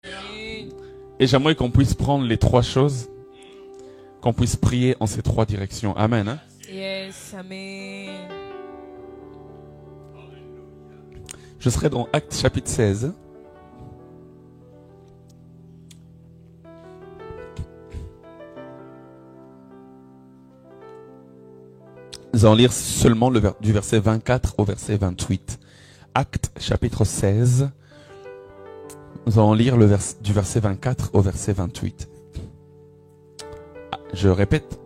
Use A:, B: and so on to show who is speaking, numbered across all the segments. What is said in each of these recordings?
A: Et j'aimerais qu'on puisse prendre les trois choses, qu'on puisse prier en ces trois directions. Amen. Hein?
B: Yes, amen.
A: Je serai dans Actes chapitre 16. Nous allons lire seulement du verset 24 au verset 28. Actes chapitre 16. Nous allons lire du verset 24 au verset 28. Je répète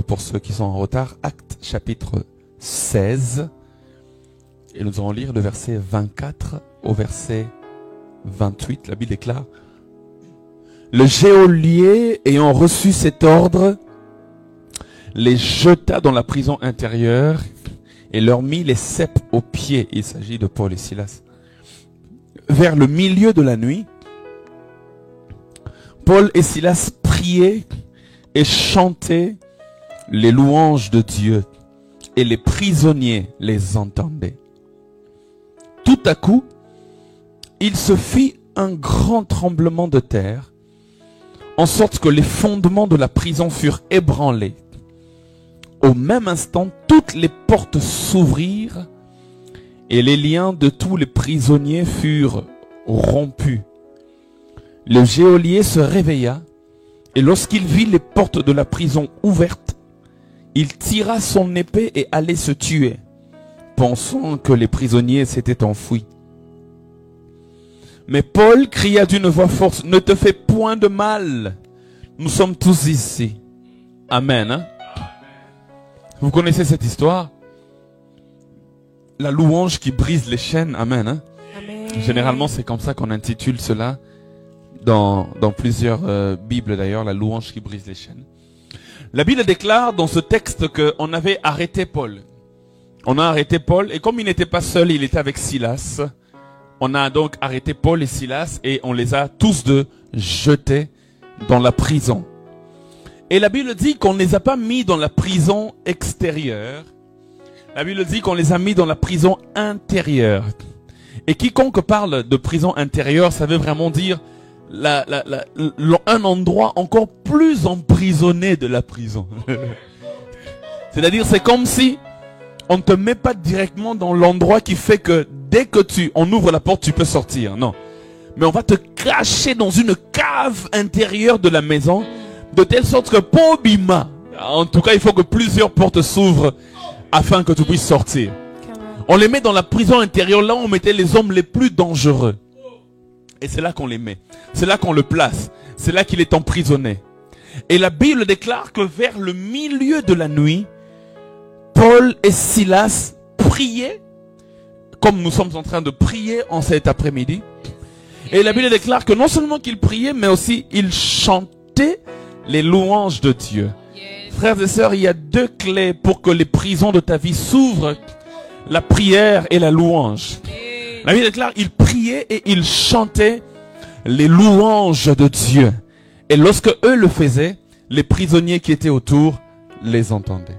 A: pour ceux qui sont en retard. Actes chapitre 16. Et nous allons lire le verset 24 au verset 28. La Bible déclare: le geôlier ayant reçu cet ordre les jeta dans la prison intérieure et leur mit les ceps aux pieds. Il s'agit de Paul et Silas. Vers le milieu de la nuit, Paul et Silas priaient et chantaient les louanges de Dieu, et les prisonniers les entendaient. Tout à coup, il se fit un grand tremblement de terre, en sorte que les fondements de la prison furent ébranlés. Au même instant, toutes les portes s'ouvrirent et les liens de tous les prisonniers furent rompus. Le geôlier se réveilla et lorsqu'il vit les portes de la prison ouvertes, il tira son épée et allait se tuer, pensant que les prisonniers s'étaient enfuis. Mais Paul cria d'une voix forte: ne te fais point de mal, nous sommes tous ici. Amen. Hein? Vous connaissez cette histoire? La louange qui brise les chaînes. Amen. Hein?
B: Amen.
A: Généralement, c'est comme ça qu'on intitule cela dans plusieurs Bibles d'ailleurs, la louange qui brise les chaînes. La Bible déclare dans ce texte qu'on avait arrêté Paul. On a arrêté Paul et comme il n'était pas seul, il était avec Silas. On a donc arrêté Paul et Silas et on les a tous deux jetés dans la prison. Et la Bible dit qu'on ne les a pas mis dans la prison extérieure. La Bible dit qu'on les a mis dans la prison intérieure. Et quiconque parle de prison intérieure, ça veut vraiment dire un endroit encore plus emprisonné de la prison. C'est-à-dire, c'est comme si on ne te met pas directement dans l'endroit qui fait que dès que on ouvre la porte, tu peux sortir. Non. Mais on va te cacher dans une cave intérieure de la maison, de telle sorte que Pobima, en tout cas, il faut que plusieurs portes s'ouvrent afin que tu puisses sortir. On les met dans la prison intérieure, là où on mettait les hommes les plus dangereux. Et c'est là qu'on les met. C'est là qu'on le place. C'est là qu'il est emprisonné. Et la Bible déclare que vers le milieu de la nuit, Paul et Silas priaient, comme nous sommes en train de prier en cet après-midi. Et la Bible déclare que non seulement qu'ils priaient, mais aussi ils chantaient les louanges de Dieu. Yes. Frères et sœurs, il y a deux clés pour que les prisons de ta vie s'ouvrent: la prière et la louange. Yes. La Bible déclare qu'ils priaient et ils chantaient les louanges de Dieu. Et lorsque eux le faisaient, les prisonniers qui étaient autour les entendaient.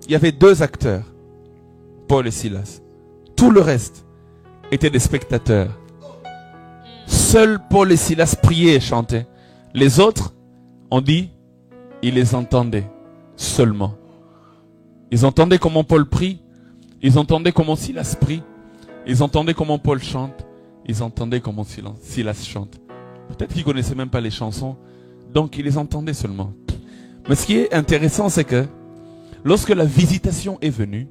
A: Il y avait deux acteurs, Paul et Silas. Tout le reste étaient des spectateurs. Seuls Paul et Silas priaient et chantaient. Les autres, on dit, ils les entendaient seulement. Ils entendaient comment Paul prie. Ils entendaient comment Silas prie. Ils entendaient comment Paul chante. Ils entendaient comment Silas chante. Peut-être qu'ils ne connaissaient même pas les chansons. Donc ils les entendaient seulement. Mais ce qui est intéressant, c'est que lorsque la visitation est venue,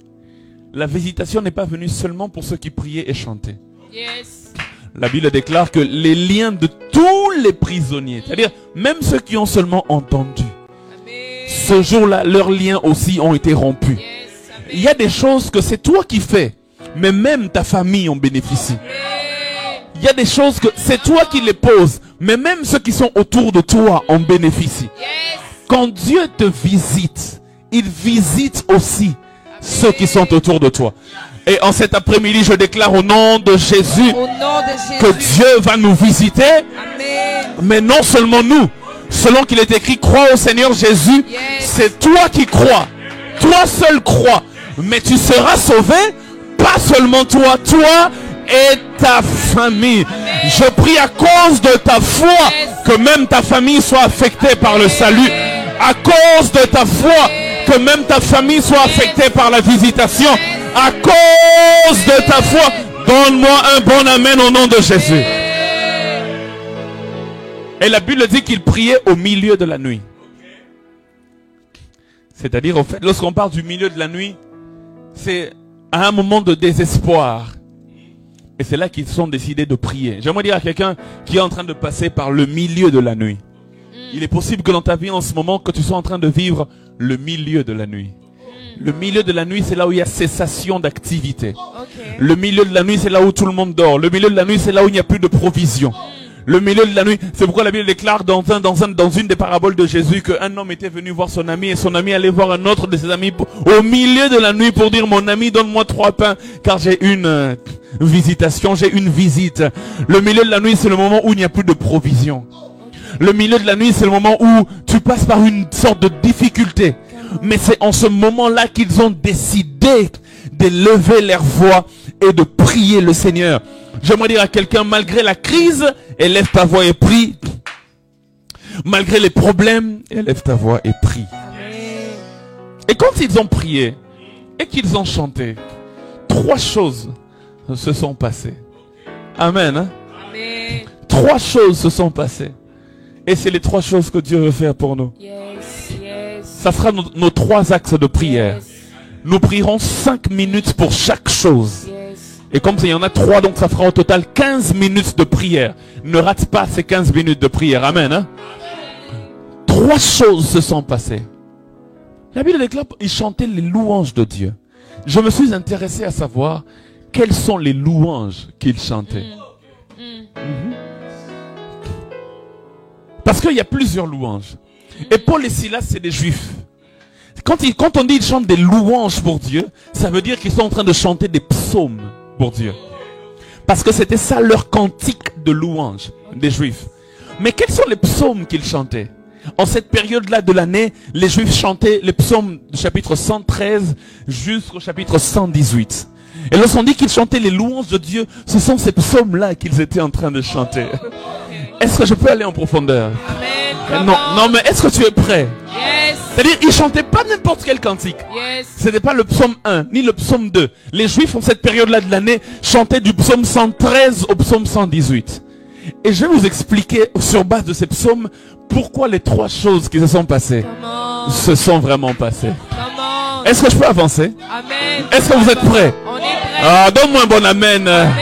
A: la visitation n'est pas venue seulement pour ceux qui priaient et chantaient. Yes. La Bible déclare que les liens de tous les prisonniers, c'est-à-dire même ceux qui ont seulement entendu, amen, ce jour-là, leurs liens aussi ont été rompus. Yes, il y a des choses que c'est toi qui fais, mais même ta famille en bénéficie. Amen. Il y a des choses que c'est toi qui les poses, mais même ceux qui sont autour de toi en bénéficient. Yes. Quand Dieu te visite, il visite aussi, amen, ceux qui sont autour de toi. Et en cet après-midi, je déclare au nom de Jésus, que Dieu va nous visiter. Amen. Mais non seulement nous. Selon qu'il est écrit, crois au Seigneur Jésus. Yes. C'est toi qui crois. Toi seul crois. Mais tu seras sauvé. Pas seulement toi. Toi et ta famille. Je prie à cause de ta foi que même ta famille soit affectée par le salut. À cause de ta foi que même ta famille soit affectée par la visitation. À cause de ta foi, donne-moi un bon amen au nom de Jésus. Et la Bible dit qu'il priait au milieu de la nuit. C'est-à-dire, au fait, lorsqu'on parle du milieu de la nuit, c'est à un moment de désespoir. Et c'est là qu'ils sont décidés de prier. J'aimerais dire à quelqu'un qui est en train de passer par le milieu de la nuit. Il est possible que dans ta vie en ce moment, que tu sois en train de vivre le milieu de la nuit. Le milieu de la nuit, c'est là où il y a cessation d'activité. Le milieu de la nuit, c'est là où tout le monde dort. Le milieu de la nuit, c'est là où il n'y a plus de provision. Le milieu de la nuit, c'est pourquoi la Bible déclare dans une des paraboles de Jésus qu'un homme était venu voir son ami et son ami allait voir un autre de ses amis au milieu de la nuit pour dire: mon ami, donne-moi 3 pains car j'ai une visitation, j'ai une visite. Le milieu de la nuit, c'est le moment où il n'y a plus de provision. Le milieu de la nuit, c'est le moment où tu passes par une sorte de difficulté. Mais c'est en ce moment-là qu'ils ont décidé de lever leur voix et de prier le Seigneur. J'aimerais dire à quelqu'un, malgré la crise, élève ta voix et prie. Malgré les problèmes, élève ta voix et prie. Et quand ils ont prié et qu'ils ont chanté, 3 choses se sont passées. Amen. Hein? Amen. 3 choses se sont passées. Et c'est les 3 choses que Dieu veut faire pour nous. Ça sera nos 3 axes de prière. Nous prierons 5 minutes pour chaque chose. Et comme ça, il y en a 3, donc ça fera au total 15 minutes de prière. Ne rate pas ces 15 minutes de prière. Amen. Hein? 3 choses se sont passées. La Bible déclare, ils chantaient les louanges de Dieu. Je me suis intéressé à savoir quelles sont les louanges qu'ils chantaient. Parce qu'il y a plusieurs louanges. Et Paul et Silas, c'est des juifs. Quand on dit qu'ils chantent des louanges pour Dieu, ça veut dire qu'ils sont en train de chanter des psaumes pour Dieu. Parce que c'était ça leur cantique de louange des juifs. Mais quels sont les psaumes qu'ils chantaient? En cette période-là de l'année, les juifs chantaient les psaumes du chapitre 113 jusqu'au chapitre 118. Et lorsqu'on dit qu'ils chantaient les louanges de Dieu, ce sont ces psaumes-là qu'ils étaient en train de chanter. Est-ce que je peux aller en profondeur?
B: Amen.
A: Non, mais est-ce que tu es prêt?
B: Yes.
A: C'est-à-dire, ils chantaient pas n'importe quel cantique.
B: Yes.
A: C'était pas le psaume 1, ni le psaume 2. Les juifs, en cette période-là de l'année, chantaient du psaume 113 au psaume 118. Et je vais vous expliquer, sur base de ces psaumes, pourquoi les 3 choses qui se sont passées se sont vraiment passées. Est-ce que je peux avancer?
B: Amen.
A: Est-ce que vous êtes prêts?
B: On est prêts.
A: Ah, donne-moi un bon amen.
B: Amen.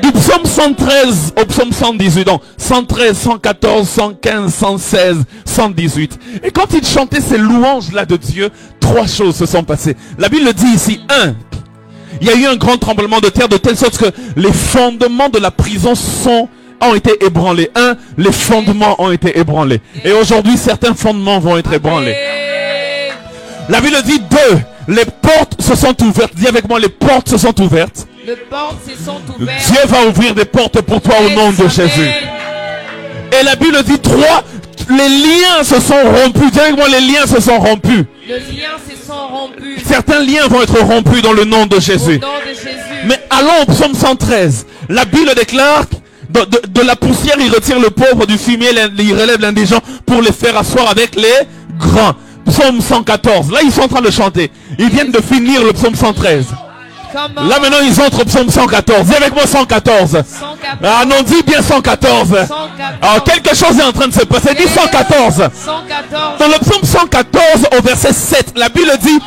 A: Du psaume 113 au psaume 118. Donc 113, 114, 115, 116, 118. Et quand ils chantaient ces louanges-là de Dieu, 3 choses se sont passées. La Bible dit ici, 1. Il y a eu un grand tremblement de terre de telle sorte que les fondements de la prison ont été ébranlés. 1. Les fondements ont été ébranlés. Et aujourd'hui, certains fondements vont être ébranlés. La Bible dit 2. Les portes se sont ouvertes. Dis avec moi, les portes se sont ouvertes.
B: Les portes se sont ouvertes.
A: Dieu va ouvrir des portes pour toi au nom de Jésus. Et la Bible dit 3. Les liens se sont rompus. Dis avec moi, les liens se sont rompus.
B: Les liens se sont rompus.
A: Certains liens vont être rompus dans le nom de Jésus.
B: Au nom de Jésus.
A: Mais allons au psaume 113. La Bible déclare de la poussière, il retire le pauvre, du fumier, il relève l'indigent pour les faire asseoir avec les grands. Psaume 114. Là, ils sont en train de chanter. Ils viennent de finir le psaume 113. Là, maintenant, ils entrent au psaume 114. Dis avec moi 114. 114. Ah non, dis bien 114. 114. Ah, quelque chose est en train de se passer. Dis 114. 114. Dans le psaume 114, au verset 7, la Bible dit,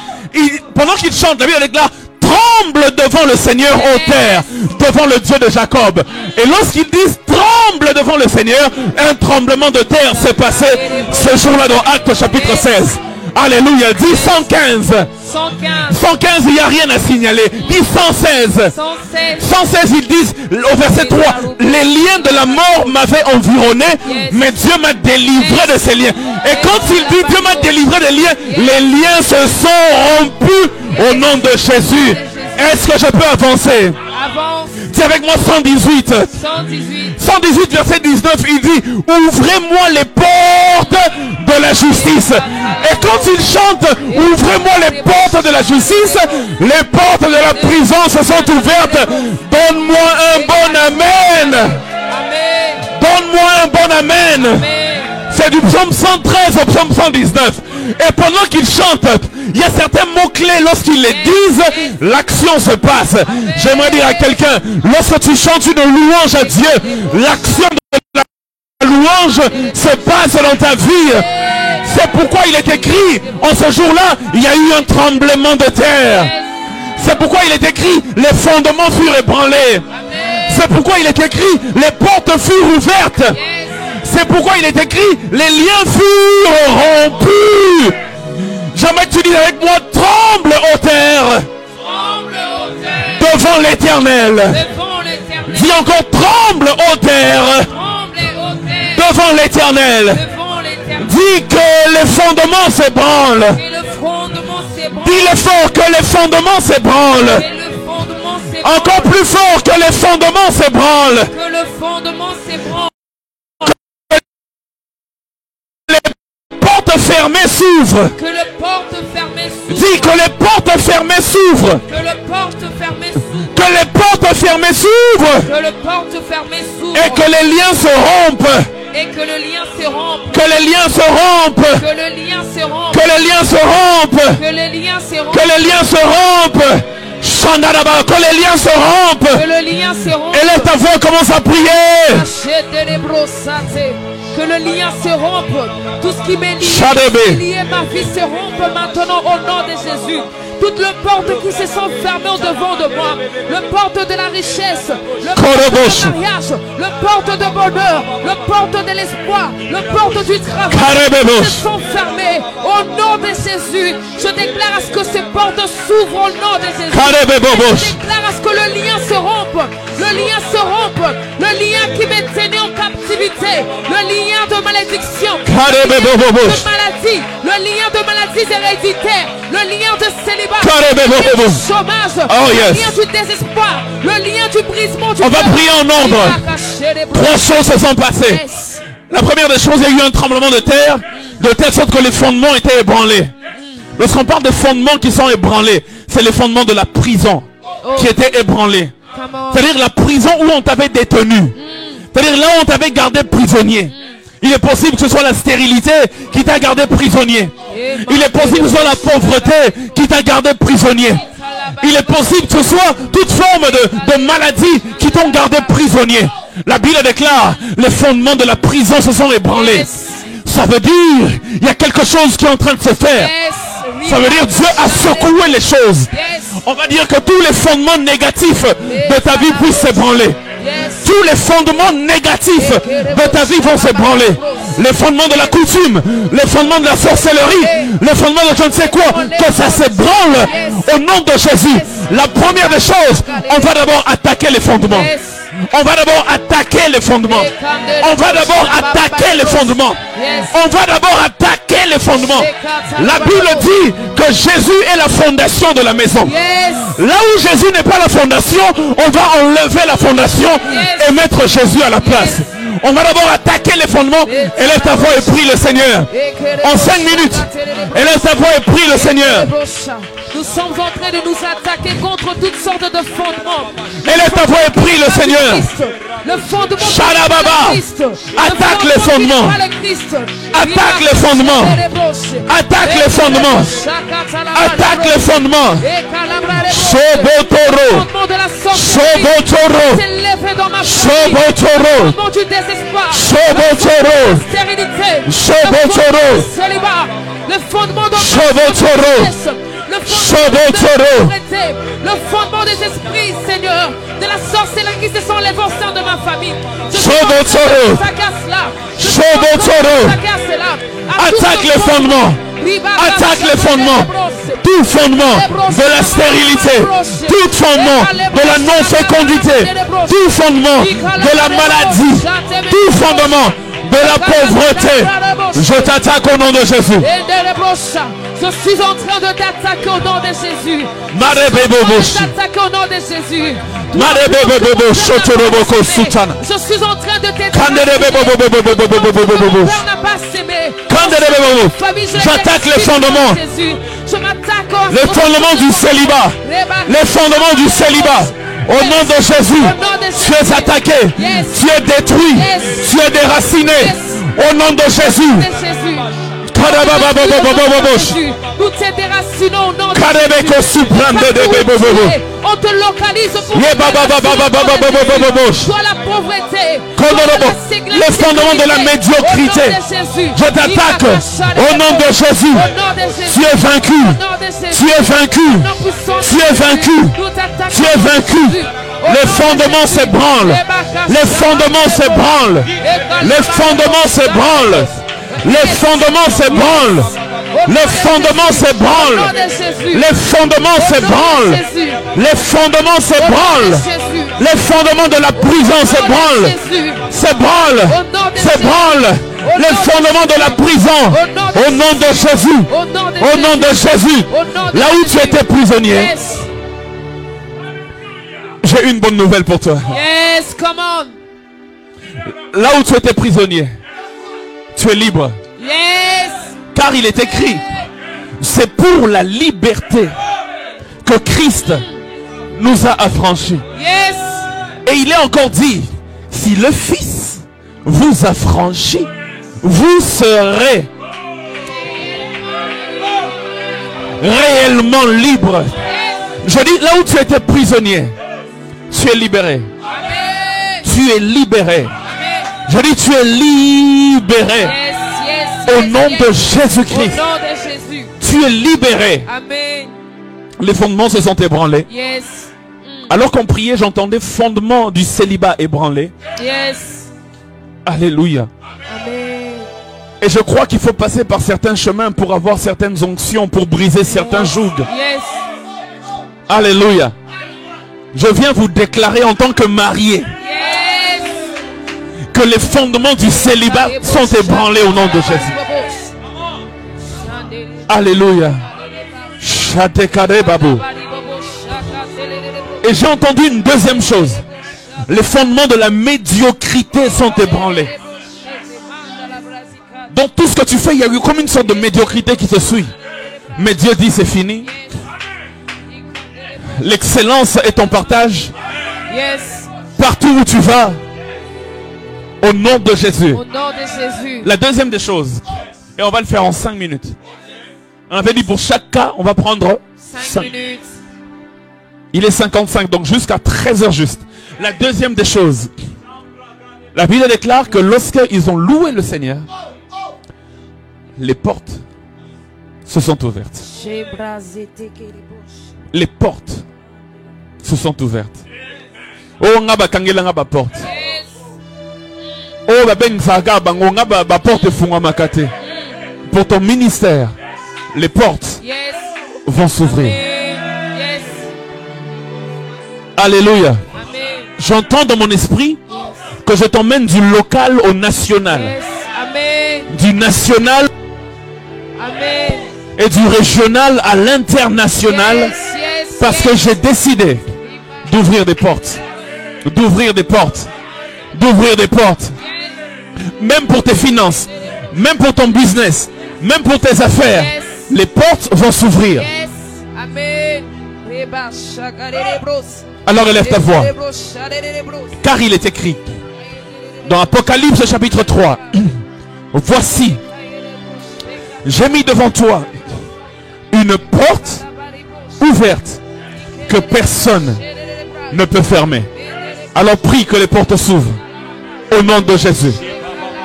A: pendant qu'ils chantent, la Bible déclare, tremble devant le Seigneur ô terre, devant le Dieu de Jacob. Et lorsqu'ils disent tremble devant le Seigneur, un tremblement de terre s'est passé ce jour-là dans Actes chapitre 16. Alléluia. Dis 115. 115, il n'y a rien à signaler. Dis 116. 116, ils disent au verset 3, les liens de la mort m'avaient environné, mais Dieu m'a délivré de ces liens. Et quand il dit Dieu m'a délivré des liens, les liens se sont rompus au nom de Jésus. Est-ce que je peux avancer? Avance. Dis avec moi 118. 118 verset 19, il dit, ouvrez-moi les portes de de la justice. Et quand il chante, ouvrez-moi les portes de la justice, les portes de la prison se sont ouvertes. Donne-moi un bon amen.
B: Amen.
A: Donne-moi un bon amen.
B: Amen.
A: C'est du psaume 113 au psaume 119. Et pendant qu'il chante, il y a certains mots-clés. Lorsqu'ils les disent, l'action se passe. J'aimerais dire à quelqu'un, lorsque tu chantes une louange à Dieu, l'action de la louange se passe dans ta vie. C'est pourquoi il est écrit, en ce jour-là, il y a eu un tremblement de terre. C'est pourquoi il est écrit, les fondements furent ébranlés. C'est pourquoi il est écrit, les portes furent ouvertes. C'est pourquoi il est écrit, les liens furent rompus. Jamais tu dis avec moi, tremble ô terre.
B: Tremble, ô terre.
A: Devant l'Éternel.
B: Devant l'Éternel.
A: Dis encore, tremble ô terre.
B: Tremble, ô terre.
A: Devant l'Éternel.
B: Devant l'Éternel.
A: Dis que les fondements s'ébranlent.
B: Et le fondement s'ébranle.
A: Dis-le fort, que les fondements s'ébranlent.
B: Et le fondement s'ébranle.
A: Encore plus fort, que les fondements s'ébranlent.
B: Que le fondement s'ébranle.
A: Les portes fermées s'ouvrent.
B: Que le porte fermée s'ouvre.
A: Dis que les portes fermées s'ouvrent.
B: Que le porte fermée s'ouvre.
A: Que les portes fermées s'ouvrent.
B: Que le porte fermée s'ouvre.
A: Et que les liens se rompent.
B: Et que le lien se rompe.
A: Que les liens se rompent.
B: Que le lien se rompe.
A: Que les liens se rompent.
B: Que le lien se rompe.
A: Que les liens se rompent. Shandaraba, que les liens se rompent.
B: Que le lien se rompe.
A: Et laisse ta voix, commence à prier.
B: Que le lien se rompe. Tout ce qui m'est lié, ma vie se rompe maintenant au nom de Jésus. Toutes les portes qui se sont fermées au devant de moi, le porte de la richesse, le porte du mariage, le porte de bonheur, le porte de l'espoir, le porte du travail, se sont fermées au nom de Jésus. Je déclare à ce que ces portes s'ouvrent au nom de Jésus. Je déclare à ce que le lien se rompe, le lien se rompe, le lien qui me tenait en captivité, le lien de malédiction, le lien de maladie, le lien de maladies héréditaires, le lien de célibat, le lien du chômage, le lien du désespoir, le lien du brisement du
A: On va prier en nombre. Trois choses se sont passées. La première des choses, il y a eu un tremblement de terre, de telle sorte que les fondements étaient ébranlés. Lorsqu'on parle de fondements qui sont ébranlés, c'est les fondements de la prison qui étaient ébranlés. C'est-à-dire la prison où on t'avait détenu. C'est-à-dire là où on t'avait gardé prisonnier. Il est possible que ce soit la stérilité qui t'a gardé prisonnier. Il est possible que ce soit la pauvreté qui t'a gardé prisonnier. Il est possible que ce soit toute forme de maladie qui t'ont gardé prisonnier. La Bible déclare, les fondements de la prison se sont ébranlés. Ça veut dire, il y a quelque chose qui est en train de se faire. Ça veut dire Dieu a secoué les choses. On va dire que tous les fondements négatifs de ta vie puissent s'ébranler. Tous les fondements négatifs de ta vie vont s'ébranler. Les fondements de la coutume, les fondements de la sorcellerie, les fondements de je ne sais quoi, que ça s'ébranle au nom de Jésus. La première des choses, on va d'abord attaquer les fondements. On va d'abord attaquer les fondements. On va d'abord attaquer les fondements. On va d'abord attaquer les fondements. La Bible dit que Jésus est la fondation de la maison. Là où Jésus n'est pas la fondation, on va enlever la fondation et mettre Jésus à la place. On va d'abord attaquer les fondements. Élève ta voix et prie le Seigneur. En 5 minutes, élève ta voix et prie le Seigneur.
B: Nous sommes en train de nous attaquer contre toutes sortes de fondements.
A: Élève ta voix et prie le Seigneur.
B: Le fondement
A: Shalababa. Attaque les fondements. Attaque les fondements. Attaque les fondements. Attaque les fondements. Shobotoro. Shobotoro. Shobotoro. Shobotoro. Shobotoro.
B: Le fondement de
A: Shobotoro.
B: le fondement des esprits, Seigneur, de la sorcellerie qui se sont levés au sein de ma famille.
A: Attaque les fondements. Attaque les fondements. Tout fondement de la stérilité, tout fondement de la non-fécondité, tout fondement de la maladie, tout fondement de la pauvreté. Je t'attaque au nom de Jésus.
B: Je suis en train de t'attaquer au nom de Jésus.
A: T'attaquer
B: au nom de Jésus.
A: Je
B: suis en train de t'attaquer. Mon père n'a pas s'aimé.
A: J'attaque les fondements. Les fondements du célibat. Les fondements du célibat. Au nom de Jésus, tu es attaqué. Tu es détruit. Tu es déraciné. Au nom de Jésus.
B: Nous te déracinons au nom de Jésus. On te localise pour toi la pauvreté.
A: Les fondements de la médiocrité. Je t'attaque au nom de Jésus. Tu es vaincu. Tu es vaincu. Tu es vaincu. Tu es vaincu. Les fondements s'ébranlent. Les fondements s'ébranlent. Les fondements s'ébranlent. Les fondements s'ébranlent. Les fondements s'ébranlent. Les fondements s'ébranlent. Les fondements s'ébranlent. Les fondements de la prison s'ébranlent. S'ébranlent. S'ébranlent. Les fondements de la prison. Au nom de Jésus. Au nom de Jésus. Là où tu étais prisonnier. J'ai une bonne nouvelle pour toi.
B: Yes, come on.
A: Là où tu étais prisonnier, tu es libre.
B: Yes.
A: Car il est écrit, c'est pour la liberté que Christ nous a affranchis.
B: Yes.
A: Et il est encore dit, si le Fils vous affranchit, vous serez réellement libre. Je dis, là où tu étais prisonnier, tu es libéré.
B: Amen.
A: Tu es libéré.
B: Amen.
A: Je dis, tu es libéré.
B: Yes, yes,
A: Au
B: yes,
A: nom
B: yes.
A: de Jésus-Christ.
B: Au nom de Jésus.
A: Tu es libéré.
B: Amen.
A: Les fondements se sont ébranlés.
B: Yes.
A: Alors qu'on priait, j'entendais fondements du célibat ébranlés.
B: Yes.
A: Alléluia.
B: Amen.
A: Et je crois qu'il faut passer par certains chemins pour avoir certaines onctions, pour briser certains jougs.
B: Yes.
A: Alléluia. Je viens vous déclarer en tant que marié
B: Yes.
A: que les fondements du célibat sont ébranlés au nom de Jésus. Alléluia. Et j'ai entendu une deuxième chose. Les fondements de la médiocrité sont ébranlés. Dans tout ce que tu fais, il y a eu comme une sorte de médiocrité qui te suit. Mais Dieu dit c'est fini. L'excellence est ton partage.
B: Yes.
A: Partout où tu vas. Au nom de Jésus.
B: Au nom de Jésus.
A: La deuxième des choses. Et on va le faire en 5 minutes. On avait dit pour chaque cas, on va prendre
B: 5 minutes.
A: Il est 55, donc jusqu'à 13h juste. La deuxième des choses. La Bible déclare que lorsqu'ils ont loué le Seigneur, les portes se sont ouvertes. Les portes se sont ouvertes. Oh, ngaba kangela ngaba porte. Oh, ben saga bango ngaba ba porte funga makate. Pour ton ministère, les portes vont s'ouvrir.
B: Yes.
A: Alléluia.
B: Amen.
A: J'entends dans mon esprit que je t'emmène du local au national.
B: Yes. Amen.
A: Du national
B: Amen.
A: et du régional à l'international.
B: Yes, yes,
A: Parce
B: yes.
A: que j'ai décidé d'ouvrir des portes. D'ouvrir des portes. D'ouvrir des portes. Même pour tes finances. Même pour ton business. Même pour tes affaires.
B: Yes.
A: Les portes vont s'ouvrir.
B: Yes. Amen.
A: Alors élève ta voix. Car il est écrit dans Apocalypse chapitre 3. Voici, j'ai mis devant toi une porte ouverte que personne ne peut fermer. Alors prie que les portes s'ouvrent au nom de Jésus.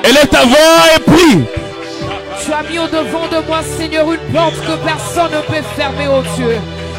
A: Élève ta voix et prie.
B: Tu as mis au devant de moi, Seigneur, une porte que personne ne peut fermer, oh Dieu.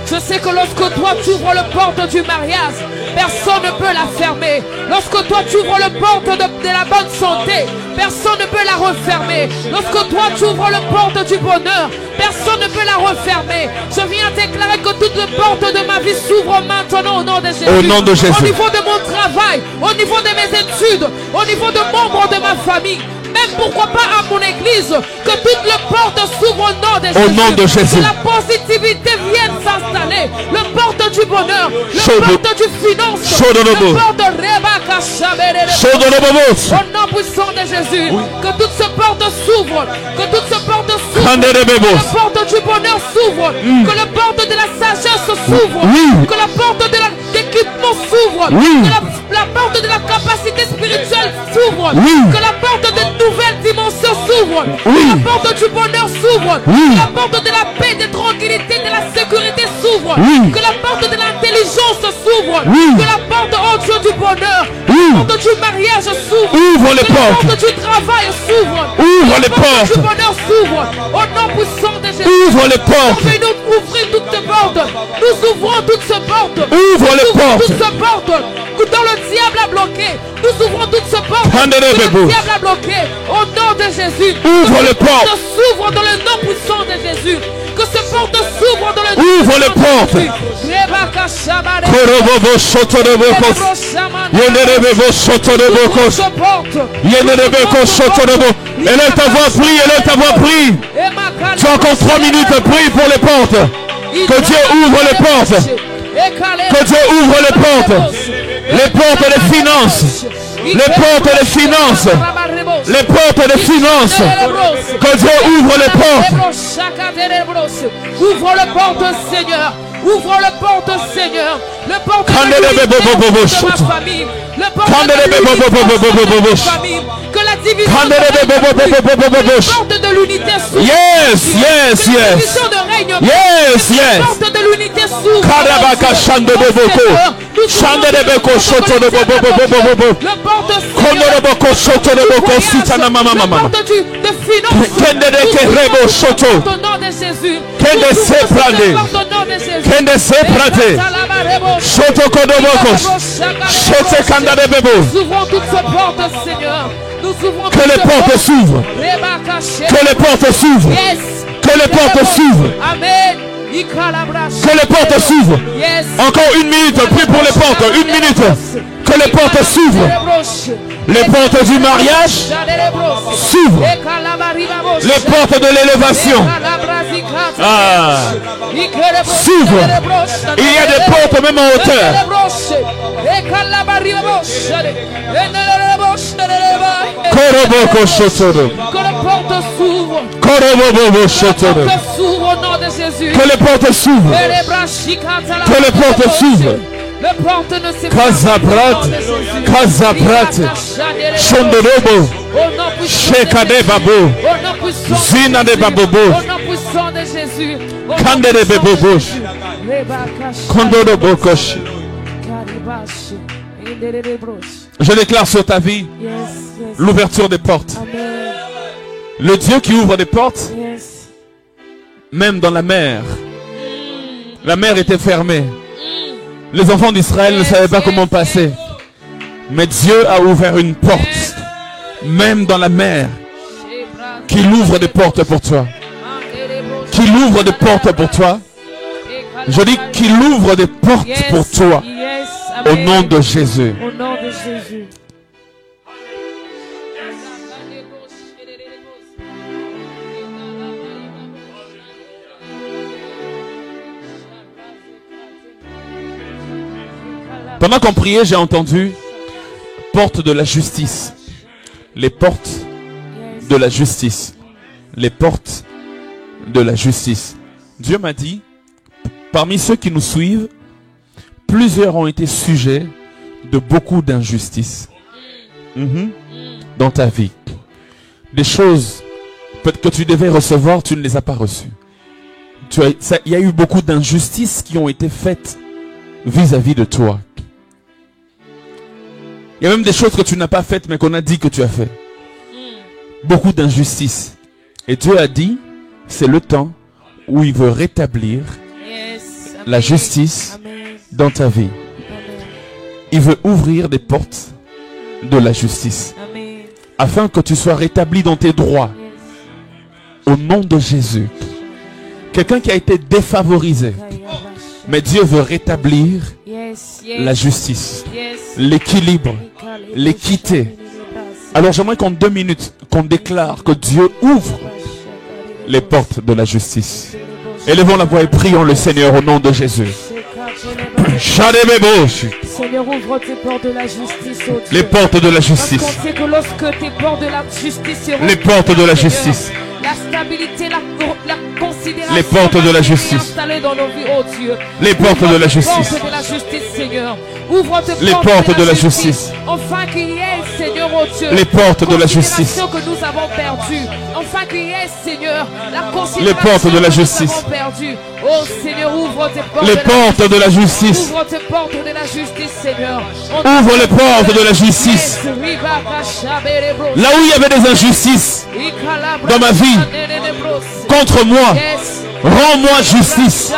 B: Je sais que lorsque toi tu ouvres la porte du mariage, personne ne peut la fermer. Lorsque toi tu ouvres la porte de la bonne santé, personne ne peut la refermer. Lorsque toi tu ouvres la porte du bonheur, personne ne peut la refermer. Je viens déclarer que toutes les portes de ma vie s'ouvrent maintenant au nom de Jésus.
A: Au nom de Jésus.
B: Au niveau de mon travail, au niveau de mes études, au niveau de membres de ma famille, même même pourquoi pas à mon église, que toutes les portes s'ouvrent au nom de Jésus.
A: Au nom de Jésus.
B: Que la positivité vienne s'installer. Le porte du bonheur, le porte du finance, le porte de Rebaka Shabere. Au nom puissant de Jésus, que toutes ces portes s'ouvrent, que toutes ces portes s'ouvrent, que la porte du bonheur s'ouvre, que la porte de la sagesse s'ouvre, que la porte de l'équipement s'ouvre, que la porte de la capacité spirituelle s'ouvre, que la porte de nouvelles dimensions s'ouvre, que la porte du bonheur s'ouvre, que la porte de la paix, de tranquillité, de la sécurité s'ouvre, que la porte de l'intelligence s'ouvre, que la porte, oh Dieu, du bonheur, la porte du mariage s'ouvre,
A: ouvre les
B: que la
A: portes,
B: porte du travail s'ouvre,
A: ouvre les
B: la porte
A: portes,
B: du bonheur s'ouvre, au nom puissant de Jésus.
A: ouvre les portes,
B: Nous ouvrir toutes ces portes, nous ouvrons toutes ces portes,
A: ouvre les portes,
B: toutes ces portes dont le diable a bloqué, nous ouvrons toutes ces portes que le diable a bloqué, au nom de Jésus.
A: Ouvre les portes,
B: s'ouvre dans le nom puissant de Jésus. Que ces portes s'ouvrent dans le nom
A: ouvre les portes. Élève ta voix, prie, élève ta voix, prie. Tu as encore 3 minutes, prie pour les portes. Que Dieu ouvre les portes. Que Dieu ouvre les portes. Les portes des finances. Les portes des finances. Les portes des finances. Que Dieu ouvre les portes.
B: Ouvre les portes, Seigneur. Ouvre les portes, Seigneur. Le porte de ma famille. Le porte de ma famille. Que la division de l'unité s'ouvre.
A: Yes, yes, yes.
B: La division de règne.
A: Yes, yes.
B: La porte de l'unité s'ouvre.
A: Karabaka Shandoboko. Shandebeko Shotoboko.
B: Le porte
A: Kondoboko Shotoboko Sitana Mama Mama.
B: de finance.
A: Kendeke Rebo Shoto.
B: Au nom de Jésus.
A: Kende Seprade. Kende Seprade. Shoto Kodoboko. Shote Kandade Bebo.
B: Nous ouvrons toutes ces portes, Seigneur. Nous ouvrons
A: que les portes s'ouvrent. Que les portes s'ouvrent. Que les portes s'ouvrent.
B: Amen.
A: Que les portes s'ouvrent. Encore 1 minute, prie pour les portes. 1 minute. Que les portes s'ouvrent. Les portes du mariage s'ouvrent. Les portes de l'élévation s'ouvrent. Il y a des portes même en hauteur. Koroboko Shotoro.
B: Que les portes s'ouvrent.
A: Korobobo Shotoro. Que les portes s'ouvrent. Que les portes s'ouvrent.
B: Les portes ne se
A: Kazabrat. Kazabrat. Shondorobo. Shekade Babo. Zina de Babobo.
B: Au nom puissant de Jésus.
A: Kandere Bebobosh. Kondorobo Kosh. Je déclare sur ta vie l'ouverture des portes. Le Dieu qui ouvre des portes, même dans la mer. La mer était fermée. Les enfants d'Israël ne savaient pas comment passer. Mais Dieu a ouvert une porte, même dans la mer, qu'il ouvre des portes pour toi. Qu'il ouvre des portes pour toi. Je dis qu'il ouvre des portes pour toi. Au nom de Jésus.
B: Au nom de Jésus.
A: Pendant qu'on priait, j'ai entendu porte de la justice. Les portes de la justice. Les portes de la justice. Dieu m'a dit, parmi ceux qui nous suivent, plusieurs ont été sujets de beaucoup d'injustices dans ta vie. Des choses peut-être que tu devais recevoir, tu ne les as pas reçues. Il y a eu beaucoup d'injustices qui ont été faites vis-à-vis de toi. Il y a même des choses que tu n'as pas faites mais qu'on a dit que tu as fait. Beaucoup d'injustices. Et Dieu a dit, c'est le temps où il veut rétablir la justice dans ta vie. Il veut ouvrir des portes de la justice. Afin que tu sois rétabli dans tes droits. Au nom de Jésus. Quelqu'un qui a été défavorisé. Mais Dieu veut rétablir la justice, l'équilibre, l'équité. Alors j'aimerais qu'en 2 minutes, qu'on déclare que Dieu ouvre les portes de la justice. Élevons la voix et prions le Seigneur au nom de Jésus.
B: Seigneur, ouvre tes portes de la justice, oh Dieu.
A: Les portes de la justice.
B: Parce qu'on sait que lorsque tes portes de la justice seront
A: les portes de la justice.
B: La stabilité, la considération.
A: Les portes de la justice.
B: Installées dans nos vies, oh Dieu.
A: Les portes de la justice.
B: Les portes de la justice, Seigneur. Ouvre tes
A: les portes de la justice.
B: Enfin qu'il y ait, Seigneur, oh Dieu.
A: Les portes de la justice.
B: Que nous avons perdu. Enfin qu'il y ait, Seigneur, la considération
A: les portes de la justice.
B: Que nous avons perdu. Oh Seigneur, ouvre tes portes.
A: Les portes de la justice.
B: Ouvre tes portes de la justice, Seigneur.
A: Ouvre les portes de la justice. Là où il y avait des injustices dans ma vie, contre moi, rends-moi justice.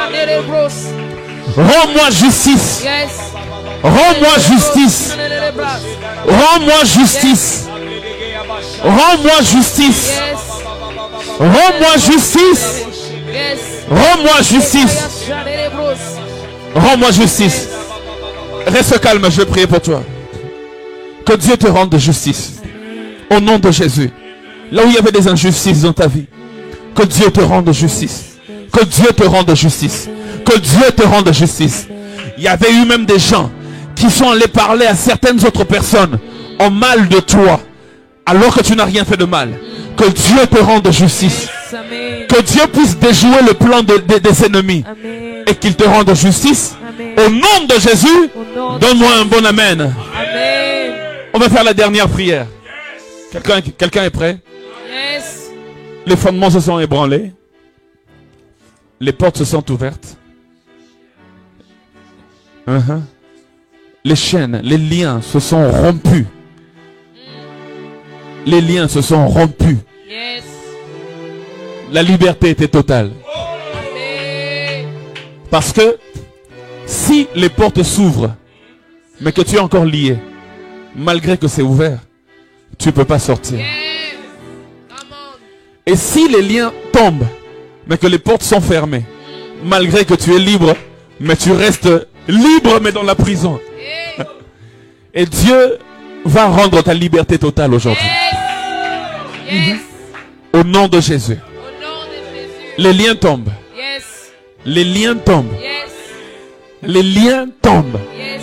A: Rends-moi justice. Rends-moi justice. Rends-moi justice. Rends-moi justice. Rends-moi justice. Rends-moi justice. Rends-moi justice. Reste calme, je vais prier pour toi. Que Dieu te rende justice. Au nom de Jésus. Là où il y avait des injustices dans ta vie, que Dieu te rende justice. Que Dieu te rende justice. Que Dieu te rende justice. Il y avait eu même des gens qui sont allés parler à certaines autres personnes en mal de toi, alors que tu n'as rien fait de mal. Que Dieu te rende justice. Que Dieu puisse déjouer le plan des ennemis. Et qu'il te rende justice. Au nom de Jésus, donne-moi un bon amen.
B: Amen.
A: On va faire la dernière prière. Quelqu'un est prêt?
B: Yes.
A: Les fondements se sont ébranlés. Les portes se sont ouvertes. Les chaînes, les liens se sont rompus. Les liens se sont rompus.
B: Yes.
A: La liberté était totale.
B: Amen.
A: Parce que si les portes s'ouvrent, mais que tu es encore lié, malgré que c'est ouvert, tu ne peux pas sortir.
B: Yes. Come on.
A: Et si les liens tombent, mais que les portes sont fermées, malgré que tu es libre, mais tu restes libre, mais dans la prison.
B: Yes.
A: Et Dieu va rendre ta liberté totale aujourd'hui.
B: Yes. Yes.
A: Au nom de Jésus.
B: Au nom de Jésus.
A: Les liens tombent.
B: Yes.
A: Les liens tombent.
B: Yes.
A: Les liens tombent.
B: Yes.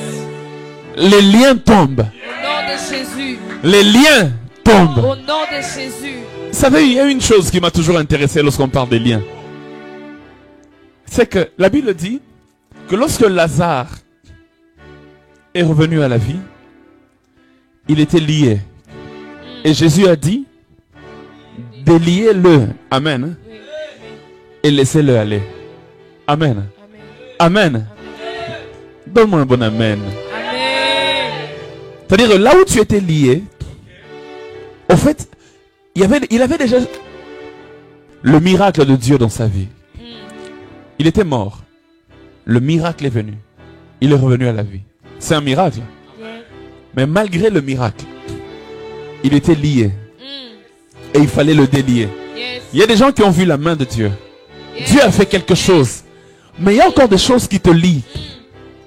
A: Les liens tombent.
B: Au nom de Jésus.
A: Les liens tombent.
B: Au nom de Jésus.
A: Vous savez, il y a une chose qui m'a toujours intéressé lorsqu'on parle des liens. C'est que la Bible dit que lorsque Lazare est revenu à la vie, il était lié. Et Jésus a dit, déliez-le. Amen. Et laissez-le aller. Amen. Amen. Donne-moi un bon amen.
B: Amen.
A: C'est-à-dire là où tu étais lié, au fait, il avait déjà le miracle de Dieu dans sa vie. Il était mort. Le miracle est venu. Il est revenu à la vie. C'est un miracle. Mais malgré le miracle, il était lié. Et il fallait le délier. Il y a des gens qui ont vu la main de Dieu. Dieu a fait quelque chose. Mais il y a encore des choses qui te lient.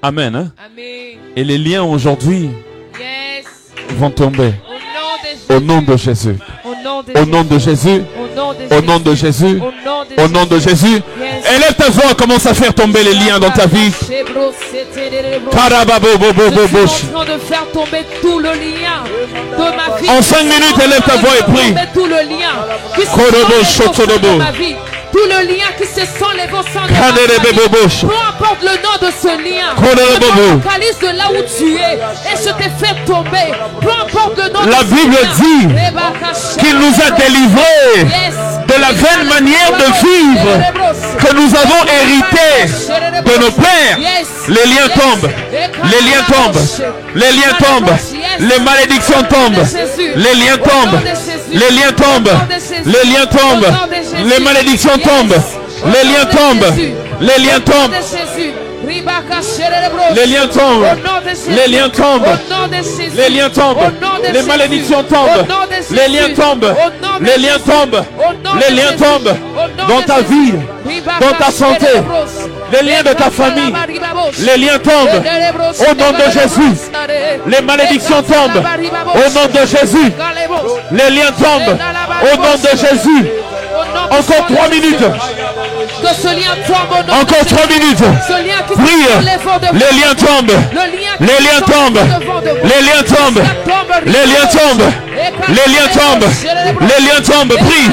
A: Amen. Hein?
B: Amen.
A: Et les liens aujourd'hui vont tomber.
B: Au
A: Au nom de Jésus. Au nom de Jésus. Au nom de Jésus. Au nom de Jésus. Élève ta voix, commence à faire tomber les liens dans ta vie.
B: Je suis en train de faire tomber tout le lien de ma vie.
A: En 5 minutes, élève ta voix et prie.
B: Tout le lien qui se sent dans ma vie. Tout le lien qui se sent levé au sein de ma vie. Peu importe le nom de ce lien. Focalise de là où tu es. Et je t'ai fait tomber. Peu importe le nom de ce lien.
A: La Bible dit qu'il nous a délivrés de la vaine manière de vivre que nous avons hérité de nos pères. Les liens tombent. Les liens tombent. Les liens tombent. Les malédictions tombent. Les liens tombent. Les liens tombent. Les liens tombent. Les malédictions tombent. Les liens tombent. Les liens tombent. Les liens tombent. Les liens tombent. Les liens tombent. Les malédictions tombent. Les liens tombent. Les liens tombent. Les liens tombent. Dans ta vie. Dans ta santé. Les liens de ta famille. Les liens tombent. Au nom de Jésus. Les malédictions tombent. Au nom de Jésus. Les liens tombent. Au nom de Jésus. Encore 3 minutes.
B: Que ce lien tombe au nom
A: Encore 3 minutes. Prie. Les liens tombent. Les liens tombent. Les liens tombent. Les liens tombent. Les liens tombent. Les liens tombent. Prie.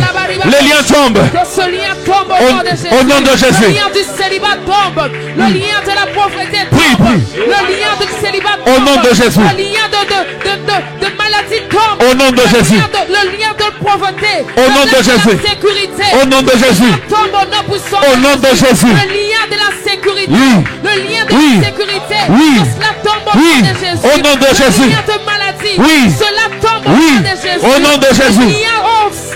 A: Les liens tombent.
B: Que ce lien tombe
A: Au nom de Jésus.
B: Le lien du célibat tombe. Le lien de la pauvreté tombe. Le lien du célibat tombe.
A: Au nom de Jésus.
B: Le lien de maladie tombe.
A: Au nom de Jésus.
B: Le lien de pauvreté.
A: Au nom de Jésus.
B: Sécurité.
A: Au nom de Jésus.
B: Tombe au nom puissant.
A: Au nom de Jésus.
B: Le lien de la sécurité.
A: Oui.
B: Le lien de
A: Oui.
B: la sécurité.
A: Oui.
B: Cela tombe au
A: Oui.
B: nom de Jésus.
A: Au nom de Jésus.
B: Le lien de maladie.
A: Oui.
B: Cela tombe au
A: Oui.
B: nom de Jésus.
A: Au nom de Jésus.
B: Le lien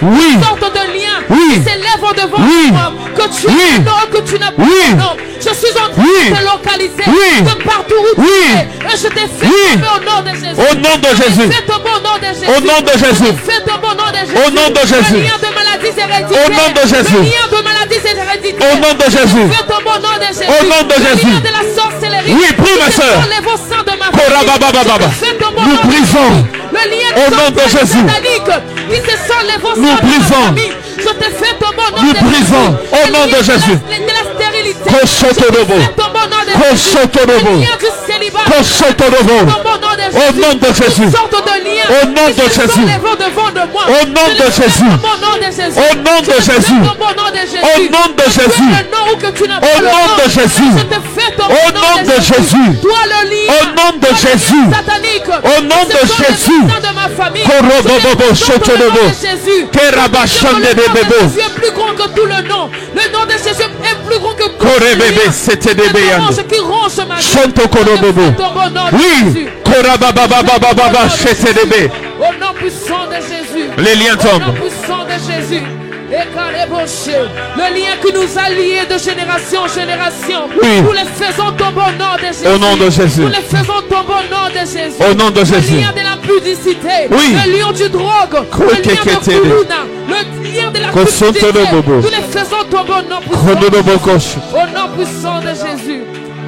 A: Oui.
B: sorte de lien
A: Oui.
B: qui s'élève devant
A: Oui.
B: toi. Que tu
A: Oui.
B: aies non, que tu n'as pas
A: Oui.
B: non. Je suis en train
A: Oui.
B: de te localiser
A: Oui.
B: de partout où
A: Oui.
B: tu es. Et je t'ai fait
A: Oui.
B: tomber au nom de Jésus.
A: Au nom de Jésus.
B: Fais tomber au nom de Jésus.
A: Au nom de Jésus.
B: Fais tomber au nom de Jésus.
A: Au nom de Jésus.
B: Le lien de maladie héréditaire.
A: Au nom de Jésus.
B: Le lien de maladie héréditaire.
A: Au nom de Jésus.
B: Fais tomber au nom de Jésus.
A: Au nom de Jésus.
B: Le lien de la sorcellerie.
A: Oui, prie, ma sœur.
B: Enlève au sein de ma
A: Korababababa.
B: Fais tomber au
A: Nous
B: nom de
A: brisons.
B: Jésus. Le lien
A: Au nom de Jésus.
B: satanique qui se sont levés au
A: Nous
B: sein de ma
A: brisons.
B: famille. Je te fais tomber au nom
A: Nous
B: de Jésus.
A: brisons. Au nom de Jésus.
B: De la stérilité.
A: Kosotorobo.
B: Je te fais tomber au nom de Jésus.
A: Kosotorobo.
B: Le lien du célibat.
A: Kosotorobo.
B: Au nom de Jésus.
A: Au nom de Jésus.
B: Une sorte de lien.
A: Au nom de
B: qui se sont
A: Jésus.
B: levés devant de moi.
A: Au nom
B: Je
A: de
B: les fais
A: Jésus.
B: tomber au nom de Jésus.
A: Au nom de
B: Je te fais
A: Jésus.
B: tomber au nom de Jésus.
A: Au nom de
B: Que tu aies
A: Jésus.
B: le nom ou que tu n'as
A: Au
B: pas le
A: nom de Jésus.
B: Je te fais tomber
A: Au nom de Jésus.
B: Toi le lien.
A: Au nom de
B: Toi, le lien
A: Jésus.
B: satanique.
A: Au nom de
B: Ce sont les
A: Jésus.
B: desseins de ma famille.
A: Korobobobo,
B: Je te fais tomber au nom
A: Shotorobo.
B: de Jésus.
A: Kerabashande
B: Le nom de
A: bebo.
B: Jésus est plus grand que tout le nom. Le nom de Jésus est plus grand que tout
A: Kore
B: le
A: bébé,
B: lien.
A: c'était des
B: C'est
A: béyans.
B: qui ronge ma vie.
A: Chanto korobobo.
B: Je te fais tomber au nom de
A: Oui.
B: Jésus.
A: Korabababababa, c'était des bé.
B: Au nom puissant de Jésus.
A: Les liens
B: Au nom
A: tombent.
B: puissant de Jésus. Et carébauché. Le lien qui nous a liés de génération en génération.
A: Oui.
B: Nous les faisons tomber au nom de Jésus.
A: Au nom de Jésus.
B: Nous les faisons tomber au nom de Jésus.
A: Au nom de Jésus.
B: Le lien de l'impudicité.
A: Oui.
B: Le lien du drogue. Le lien de
A: Kekekete.
B: Kuluna. Le lien de la
A: Kosoto
B: cupidité.
A: de bobo.
B: Nous les faisons tomber au nom puissant.
A: Kododobokosh.
B: Au nom puissant de Jésus.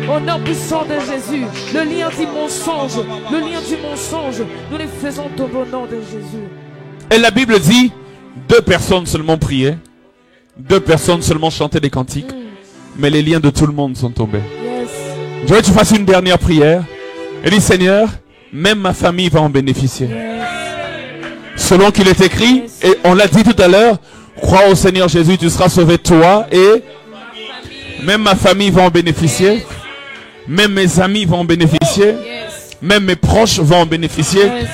B: Au nom puissant de Jésus. Le lien du mensonge. Le lien du mensonge. Nous les faisons tomber au nom de Jésus.
A: Et la Bible dit, 2 personnes seulement priaient. 2 personnes seulement chantaient des cantiques. Mais les liens de tout le monde sont tombés.
B: Yes.
A: Je veux que tu fasses une dernière prière. Et dis, Seigneur, même ma famille va en bénéficier. Selon qu'il est écrit, et on l'a dit tout à l'heure, crois au Seigneur Jésus, tu seras sauvé toi et même ma famille va en bénéficier. Même mes amis vont en bénéficier.
B: Yes.
A: Même mes proches vont en bénéficier.
B: Yes.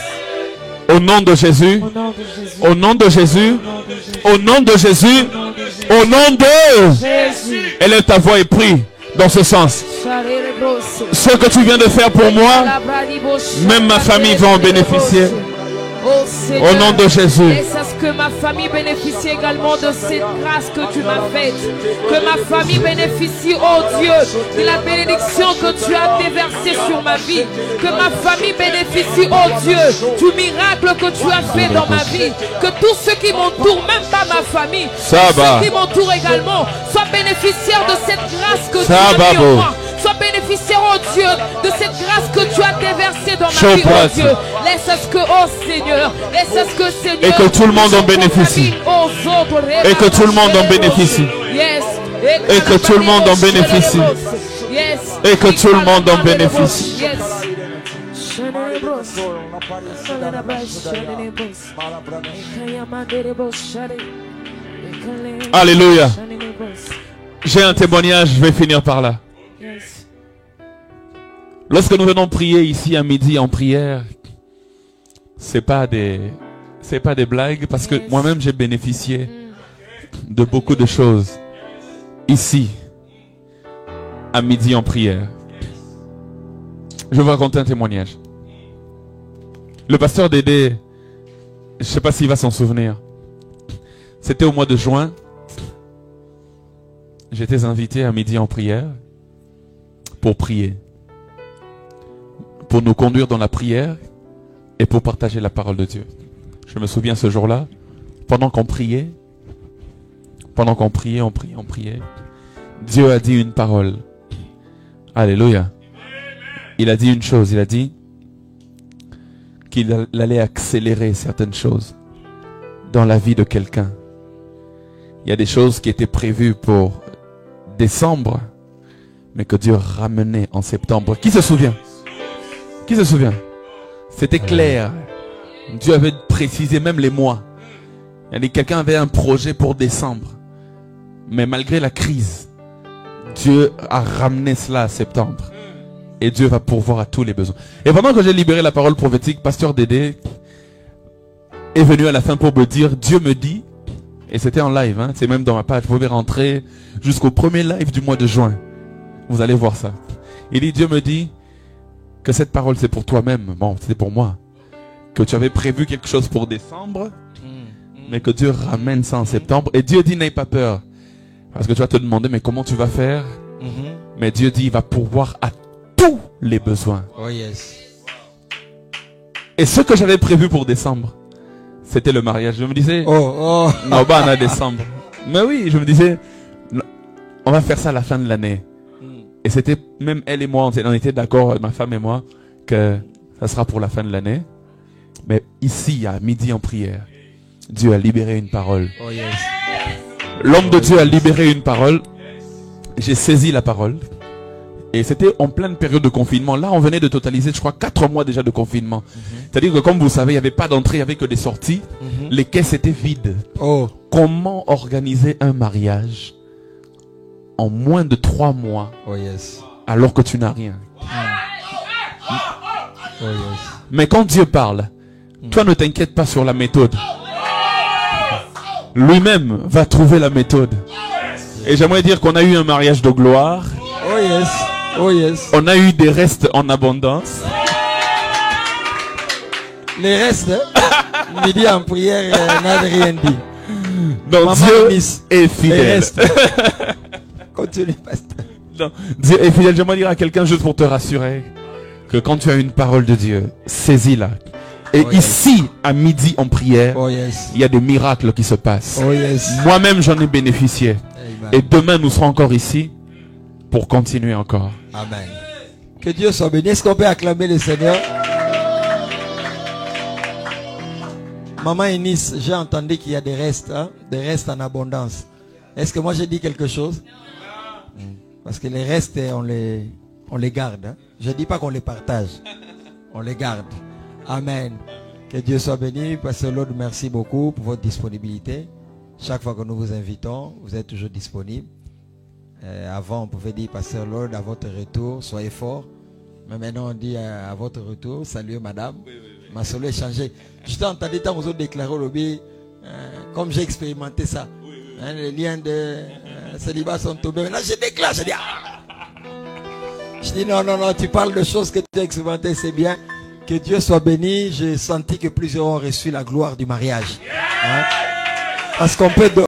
A: Au nom de Jésus.
B: Au nom de Jésus.
A: Au nom de Jésus. Au nom de Jésus. Au nom de
B: Jésus.
A: élève ta voix et prie dans ce sens. Ce que tu viens de faire pour moi, même ma famille va en bénéficier. Au nom de Jésus.
B: Laisse à ce que ma famille bénéficie également de cette grâce que tu m'as faite. Que ma famille bénéficie, oh Dieu, de la bénédiction que tu as déversée sur ma vie. Que ma famille bénéficie, oh Dieu, du miracle que tu as fait dans ma vie. Que tous ceux qui m'entourent, même pas ma famille, ceux qui m'entourent également, soient bénéficiaires de cette grâce que tu as mis en moi. Sois bénéficiaire, oh Dieu, de cette grâce que tu as déversée dans ma vie, oh Dieu. Laisse à ce que, oh Seigneur, laisse à ce que, Seigneur,
A: et que tout le monde en bénéficie. Et que tout le monde en bénéficie.
B: Yes.
A: Et que tout le monde en bénéficie.
B: Yes.
A: Et que tout le monde en bénéficie.
B: Yes.
A: Alléluia. J'ai un témoignage, je vais finir par là.
B: Yes.
A: Lorsque nous venons prier ici à midi en prière, c'est pas des blagues parce que moi-même j'ai bénéficié de beaucoup de choses ici à midi en prière. Je vais vous raconter un témoignage. Le pasteur Dédé, je sais pas s'il va s'en souvenir. C'était au mois de juin. J'étais invité à midi en prière pour prier, pour nous conduire dans la prière et pour partager la parole de Dieu. Je me souviens ce jour-là, pendant qu'on priait, on priait, Dieu a dit une parole Alléluia. Il a dit une chose, il a dit qu'il allait accélérer certaines choses dans la vie de quelqu'un. Il y a des choses qui étaient prévues pour décembre, mais que Dieu ramenait en septembre. Qui se souvient? Qui se souvient? C'était clair. Dieu avait précisé même les mois. Quelqu'un avait un projet pour décembre. Mais malgré la crise, Dieu a ramené cela à septembre. Et Dieu va pourvoir à tous les besoins. Et pendant que j'ai libéré la parole prophétique, Pasteur Dédé est venu à la fin pour me dire, Dieu me dit, et c'était en live, hein, c'est même dans ma page, vous pouvez rentrer jusqu'au premier live du mois de juin. Vous allez voir ça. Il dit, Dieu me dit que cette parole c'est pour toi-même. Bon, c'est pour moi. Que tu avais prévu quelque chose pour décembre, mais que Dieu ramène ça en septembre. Et Dieu dit, n'aie pas peur. Parce que tu vas te demander, mais comment tu vas faire? Mais Dieu dit, il va pourvoir à tous les besoins.
C: Oh yes.
A: Et ce que j'avais prévu pour décembre, c'était le mariage. Je me disais, non, bah, on a décembre. Mais oui, je me disais, on va faire ça à la fin de l'année. Et c'était, même elle et moi, on était d'accord, ma femme et moi, que ça sera pour la fin de l'année. Mais ici, à midi en prière, Dieu a libéré une parole.
C: Oh yes.
A: L'homme de Dieu a libéré une parole. J'ai saisi la parole. Et c'était en pleine période de confinement. Là, on venait de totaliser, je crois, 4 mois déjà de confinement. C'est-à-dire que, comme vous savez, il n'y avait pas d'entrée, il n'y avait que des sorties. Les caisses étaient vides. Comment organiser un mariage en moins de 3 mois alors que tu n'as rien? Mais quand Dieu parle, toi ne t'inquiète pas sur la méthode. Lui-même va trouver la méthode. Et j'aimerais dire qu'on a eu un mariage de gloire.
C: Oh yes. Oh yes.
A: On a eu des restes en abondance.
C: Les restes, midi en prière, n'a rien dit.
A: Donc
C: Maman
A: Dieu est fidèle.
C: Continue, pasteur.
A: Non, Dieu est fidèle. J'aimerais dire à quelqu'un juste pour te rassurer que quand tu as une parole de Dieu, saisis-la. Et ici, à midi en prière, il y a des miracles qui se passent. Moi-même, j'en ai bénéficié. Amen. Et demain, nous serons encore ici pour continuer encore.
C: Amen. Que Dieu soit béni. Est-ce qu'on peut acclamer le Seigneur? Maman Eunice, j'ai entendu qu'il y a des restes en abondance. Est-ce que moi j'ai dit quelque chose? Parce que les restes, on les garde. Hein? Je ne dis pas qu'on les partage. On les garde. Amen. Que Dieu soit béni. Pasteur Lord, merci beaucoup pour votre disponibilité. Chaque fois que nous vous invitons, vous êtes toujours disponible. Avant, on pouvait dire, Pasteur Lord, à votre retour, soyez fort. Mais maintenant, on dit à votre retour, salut madame. Ma solo est changé. Je t'ai entendu tant vous autres déclarer au lobby, comme j'ai expérimenté ça. Hein, les liens de célibat sont tombés. Maintenant, je déclare, je dis, je dis non, tu parles de choses que tu as expérimentées, c'est bien. Que Dieu soit béni. J'ai senti que plusieurs ont reçu la gloire du mariage. Hein? Parce qu'on peut